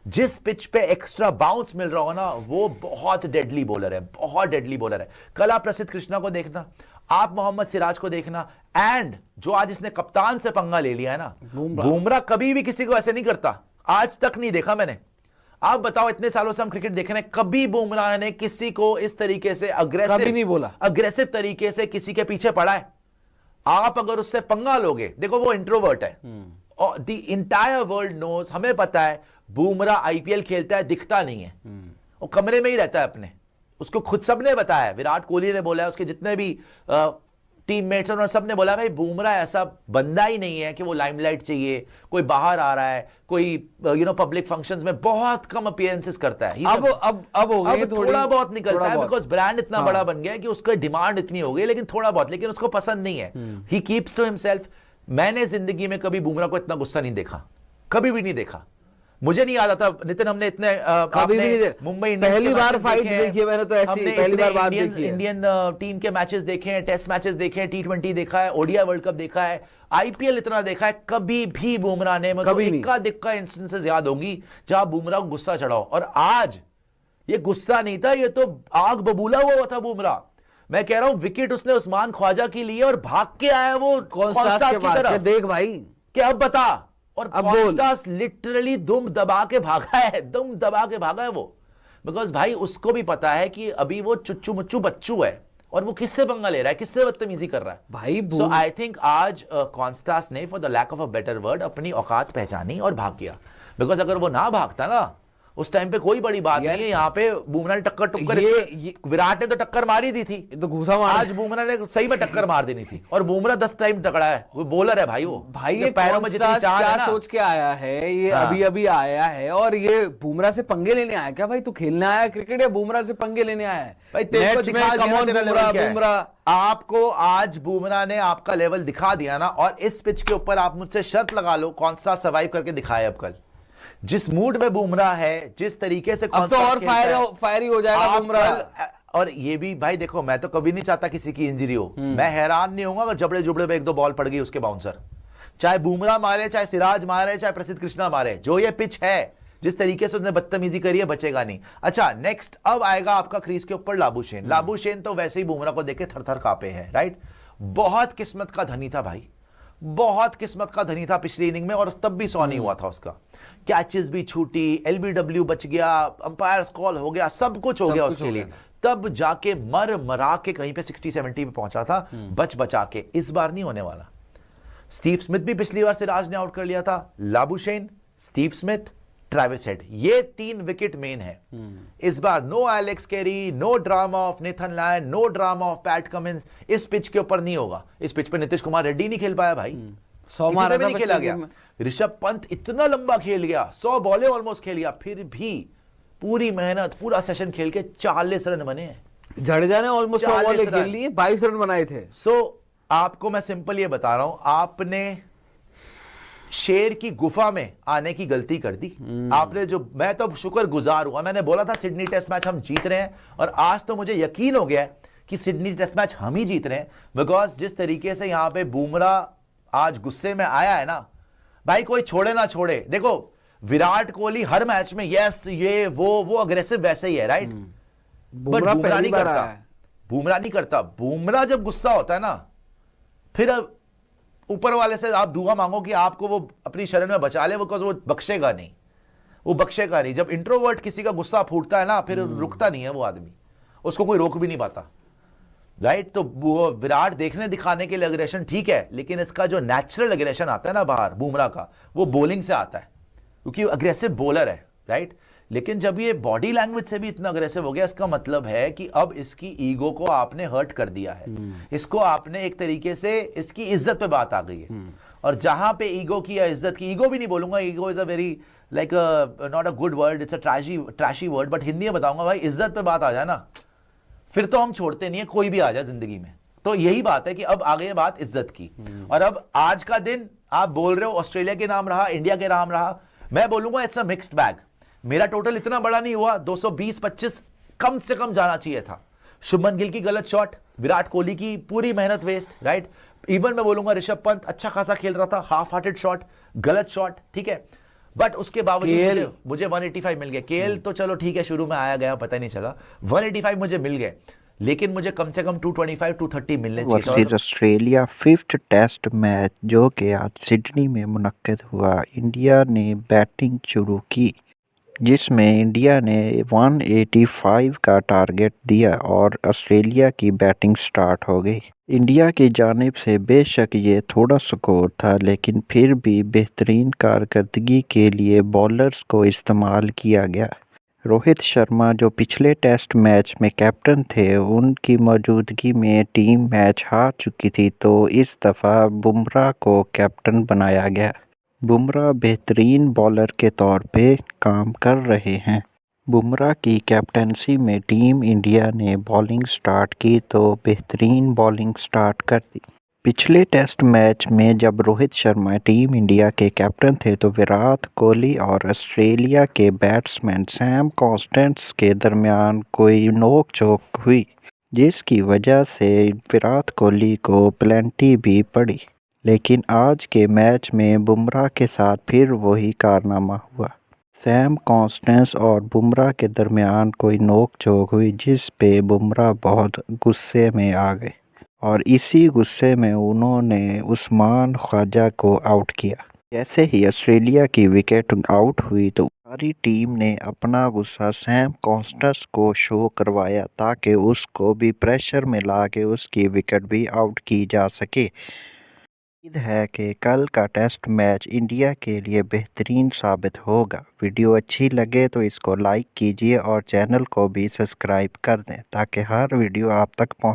जिस पिच पे extra bounce मिल रहा हो ना, वो बहुत डेडली बॉलर है, बहुत डेडली बॉलर है। कल आप प्रसिद्ध कृष्णा को देखना, आप मोहम्मद सिराज को देखना, एंड जो आज इसने कप्तान से पंगा ले लिया है ना, बुमराह कभी भी किसी को ऐसे नहीं करता, आज तक नहीं देखा मैंने। आप बताओ, इतने सालों से हम क्रिकेट देख रहे हैं, कभी बुमराह ने किसी को इस तरीके से कभी नहीं बोला, अग्रेसिव तरीके से किसी के पीछे पड़ा है? आप अगर उससे पंगा लोगे, देखो वो इंट्रोवर्ट है और द इंटायर वर्ल्ड नोज, हमें पता है बुमराह आईपीएल खेलता है, दिखता नहीं है, वो कमरे में ही रहता है अपने, उसको खुद सबने बताया, विराट कोहली ने बोला है, उसके जितने भी टीममेट्स और सबने बोला भाई बुमराह ऐसा बंदा ही नहीं है कि वो लाइमलाइट चाहिए, कोई बाहर आ रहा है, कोई पब्लिक फंक्शंस में बहुत कम अपीयरेंसेस करता है। अब हो गई, थोड़ा बहुत निकलता है, बिकॉज ब्रांड इतना बड़ा बन गया है कि उसका डिमांड इतनी हो गई, लेकिन थोड़ा बहुत, लेकिन उसको पसंद नहीं है, ही कीप्स टू हिमसेल्फ। मैंने जिंदगी में कभी बुमराह को इतना गुस्सा नहीं देखा, कभी भी नहीं देखा, मुझे नहीं याद आता नितिन, हमने इतने कभी भी नहीं, मुंबई पहली बार फाइट देखी है मैंने, तो ऐसी पहली बार बात देखी है। इंडियन टीम के मैचेस देखे हैं, टेस्ट मैचेस देखे हैं, T20 देखा है, ओडीआई वर्ल्ड कप देखा है, आईपीएल इतना देखा है, कभी भी बुमराह ने इक्का दिक्का इंस्टेंसेस याद होंगी जहां बुमराह को गुस्सा चढ़ाओ। और आज ये गुस्सा नहीं था, ये तो आग बबूला हुआ था बुमराह। मैं कह रहा हूं विकेट उसने उस्मान ख्वाजा की ली और भाग के आया वो कॉन्स्टास की तरफ, देख भाई कि अब बता, और कॉन्स्टास लिटरली दुम दबा के भागा है, दुम दबा के भागा है वो, बिकॉज भाई उसको भी पता है कि अभी वो चुच्चू मुच्चू बच्चू है और वो किससे पंगा ले रहा है, किससे बदतमीजी कर रहा है भाई। सो आई थिंक आज कॉन्स्टास ने, for the lack of a better word, अपनी औकात पहचानी और भाग गया। बिकॉज अगर वो ना भागता ना उस टाइम पे कोई बड़ी बात नहीं है, यहाँ पे बुमराह ने टक्कर टुक्कर, विराट ने तो टक्कर मारी दी थी, तो घूसा मार, आज बुमराह ने सही में टक्कर मार देनी थी। और बुमराह 10 टाइम तकड़ा है, वो बॉलर है भाई, वो भाई ये पैरों में जितनी चाह है ना, सोच के आया है ये, अभी अभी आया है और ये बुमराह से पंगे लेने आया क्या? भाई तू खेलने आया क्रिकेट या बुमराह से पंगे लेने आया है? भाई बुमराह, आपको आज बुमराह ने आपका लेवल दिखा दिया ना, और इस पिच के ऊपर आप मुझसे शर्त लगा लो कॉन्स्टास सर्वाइव करके दिखाए। अब कल जिस मूड में बुमराह है, जिस तरीके से, अब तो और फायरी हो जाएगा बुमराह। और ये भी भाई देखो, मैं तो कभी नहीं चाहता किसी की इंजरी हो, मैं हैरान नहीं होऊंगा अगर जबड़े जुबड़े पे 1-2 बॉल पड़ गई उसके बाउंसर, चाहे बुमराह मारे, चाहे सिराज मारे, चाहे प्रसिद्ध कृष्णा मारे, जो ये पिच है जिस तरीके से उसने बदतमीजी करी है, बचेगा नहीं। अच्छा नेक्स्ट अब आएगा आपका क्रीज के ऊपर लाबुशेन। लाबुशेन तो वैसे ही बुमराह को देख के थर-थर कांपे हैं, राइट। बहुत किस्मत का धनी था भाई, बहुत किस्मत का धनी था पिछली इनिंग में, और तब भी 100 नहीं हुआ था उसका, कैचेस भी छूटी, LBW बच गया, अंपायर्स कॉल हो गया, सब कुछ हो गया उसके लिए, तब जाके मरा के कहीं पे 60-70 पे पहुंचा था, बचा के। इस बार नहीं होने वाला। स्टीव स्मिथ भी पिछली बार सिराज ने आउट कर लिया था, Labuschagne, Steve Smith, Travis Head, ये 3 विकेट मेन है इस बार। No Alex Carey, no drama of Nathan Lyon, no drama of Pat Cummins, इस पिच के ऊपर नहीं होगा। इस पिच पे नीतीश कुमार रेड्डी नहीं खेल पाया भाई, 100 मारा नहीं खेला गया। ऋषभ पंत इतना लंबा खेल गया, 100 बॉलें ऑलमोस्ट खेल गया, फिर भी पूरी मेहनत, पूरा सेशन खेल के 40 रन बने हैं। जडेजा ने ऑलमोस्ट 100 बॉलें खेल ली, 22 रन बनाए थे। सो आपको मैं सिंपल ये बता रहा हूं, आपने शेर की गुफा में आने की गलती कर दी आपने। जो मैं तो शुक्रगुजार हुआ, मैंने बोला था सिडनी टेस्ट मैच हम जीत रहे हैं, और आज तो मुझे यकीन हो गया है कि सिडनी टेस्ट मैच हम ही जीत रहे हैं। बिकॉज जिस तरीके से यहां पे बुमराह आज गुस्से में आया है ना भाई, कोई छोड़े ना छोड़े। देखो विराट कोहली हर मैच में यस ये वो अग्रेसिव वैसे ही है, राइट, बट बुमराह नहीं करता। बुमराह नहीं करता। बुमराह जब गुस्सा होता है ना, फिर ऊपर वाले से आप दुआ मांगो कि आपको वो अपनी शरण में बचा ले, बिकॉज वो बख्शेगा नहीं, वो बख्शेगा नहीं। जब इंट्रोवर्ट किसी का गुस्सा फूटता है ना, फिर रुकता नहीं है वो आदमी, उसको कोई रोक भी नहीं पाता, राइट। तो वो विराट देखने दिखाने के लिए अग्रेशन ठीक है, लेकिन इसका जो नेचुरल अग्रेशन आता है ना बाहर बुमराह का, वो बॉलिंग से आता है, क्योंकि अग्रेसिव बॉलर है, राइट। लेकिन जब ये बॉडी लैंग्वेज से भी इतना अग्रेसिव हो गया, इसका मतलब है कि अब इसकी ईगो को आपने हर्ट कर दिया है, इसको आपने एक तरीके से, इसकी इज्जत पे बात आ गई है। और जहां पे ईगो की या इज्जत की, ईगो भी नहीं बोलूंगा, ego is a very like not a good word, it's a trashy word, but Hindi में बताऊंगा भाई, इज्जत पे बात आ जाए ना, फिर तो हम छोड़ते नहीं है, कोई भी आ जाए जिंदगी में। तो यही बात है कि अब आ गई बात इज्जत की। और अब आज का दिन आप बोल रहे हो ऑस्ट्रेलिया के नाम रहा, इंडिया के नाम रहा, मैं बोलूंगा इट्स अ मिक्स्ड बैग। मेरा टोटल इतना बड़ा नहीं हुआ, 220-25 कम से कम जाना चाहिए था। शुभमन गिल की गलत शॉट, विराट कोहली की पूरी मेहनत वेस्ट, राइट। इवन मैं बोलूंगा ऋषभ पंत अच्छा खासा खेल रहा था, हाफ हार्टेड शॉट, गलत शॉट, ठीक है। बट उसके बावजूद KL मुझे 185 मिल गया। केएल तो चलो ठीक है, शुरू में आया गया पता नहीं चला, 185 मुझे मिल गए, लेकिन मुझे कम से कम 225 230 मिलने चाहिए। Versus Australia fifth test match जो कि आज सिडनी में मुनक्किद हुआ, इंडिया ने बैटिंग शुरू की जिसमें इंडिया ने 185 का टारगेट दिया और ऑस्ट्रेलिया की बैटिंग स्टार्ट हो गई। इंडिया की जानिब से बेशक ये थोड़ा स्कोर था, लेकिन फिर भी बेहतरीन कारकर्दगी के लिए बॉलर्स को इस्तेमाल किया गया। रोहित शर्मा जो पिछले टेस्ट मैच में कैप्टन थे, उनकी मौजूदगी में टीम मैच हार चुकी थी, तो इस दफ़ा बुमराह को कैप्टन बनाया गया। बुमराह बेहतरीन बॉलर के तौर पे काम कर रहे हैं। बुमराह की कैप्टनसी में टीम इंडिया ने बॉलिंग स्टार्ट की तो बेहतरीन बॉलिंग स्टार्ट कर दी। पिछले टेस्ट मैच में जब रोहित शर्मा टीम इंडिया के कैप्टन थे तो विराट कोहली और ऑस्ट्रेलिया के बैट्समैन सैम कॉन्स्टेंस के दरमियान कोई नोक-झोंक हुई, जिसकी वजह से विराट कोहली को पेनल्टी भी पड़ी। लेकिन आज के मैच में बुमराह के साथ फिर वही कारनामा हुआ। सैम कॉन्स्टेंस और बुमराह के दरमियान कोई नोक-झोंक हुई, जिस पे बुमराह बहुत गुस्से में आ गए और इसी गुस्से में उन्होंने उस्मान ख्वाजा को आउट किया। जैसे ही ऑस्ट्रेलिया की विकेट आउट हुई तो सारी टीम ने अपना गुस्सा सैम कॉन्स्टेंस को शो करवाया ताकि उसको भी प्रेशर में ला के उसकी विकेट भी आउट की जा सके। उम्मीद है कि कल का टेस्ट मैच इंडिया के लिए बेहतरीन साबित होगा। वीडियो अच्छी लगे तो इसको लाइक कीजिए और चैनल को भी सब्सक्राइब कर दें ताकि हर वीडियो आप तक पहुंचे।